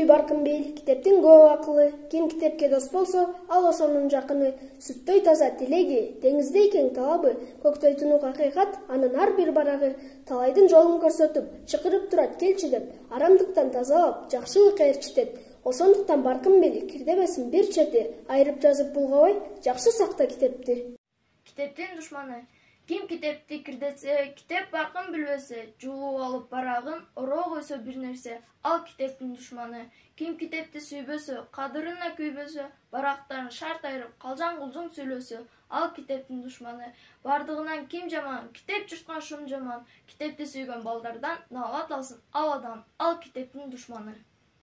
Баркынбел, китептин көп акылы, ким китепке дос болсо, ал ошонун жакыны. Сүттөй таза тилеги, деңиздей кең талабы, көктөй тунук акыйкат, анын ар бир барагы. Талайдын жолун көрсөтүп, чакырып турат келчи деп, арамдыктан тазалап, жакшылыкка ээрчитет. Ошондуктан Баркынбел кирдебесин бир чети айырып жазып булгабай, жакшы сакта китепти. Китептин душманы. Ким китепти кирдесе, китеп баркын билбесе, жулуп алып барагын, ороо койсо бир нерсе, ал китептин душманы. Ким китепти сүйбөсө, кадырына күйбөсө, барактарын шарт айырып, калжаң кулжуң сүйлөсө, ал китептин душманы. Бардыгынан ким жаман, китеп журткан шум жаман. Китепти сүйгөн балдардан наалат алсын ал адам, ал китептин душманы.